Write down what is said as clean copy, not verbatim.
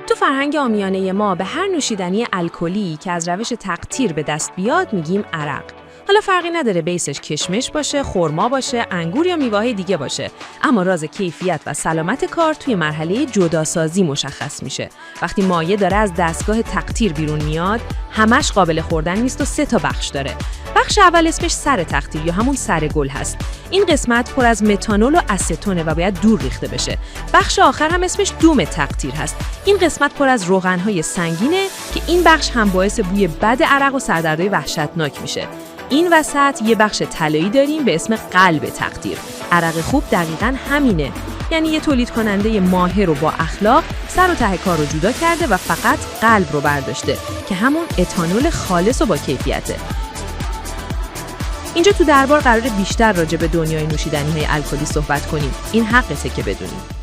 تو فرهنگ عامیانه ما به هر نوشیدنی الکلی که از روش تقطیر به دست بیاد میگیم عرق. حالا فرقی نداره بیسش کشمش باشه، خرما باشه، انگور یا میوه‌های دیگه باشه، اما راز کیفیت و سلامت کار توی مرحله جداسازی مشخص میشه. وقتی مایع داره از دستگاه تقطیر بیرون میاد، همش قابل خوردن نیست و 3 تا بخش داره. بخش اول اسمش سر تقطیر یا همون سر گل هست. این قسمت پر از متانول و استونه و باید دور ریخته بشه. بخش آخر هم اسمش دوم تقطیر هست. این قسمت پر از روغن‌های سنگینه که این بخش هم باعث بوی بد عرق و سردردهای وحشتناک میشه. این وسط یه بخش طلایی داریم به اسم قلب تقطیر. عرق خوب دقیقاً همینه. یعنی یه تولید کننده ماهر و با اخلاق سر و ته کار رو جدا کرده و فقط قلب رو برداشته که همون اتانول خالص و با کیفیته. اینجا تو دربار قراره بیشتر راجع به دنیای نوشیدنی‌های الکلی صحبت کنیم. این حقته که بدونیم.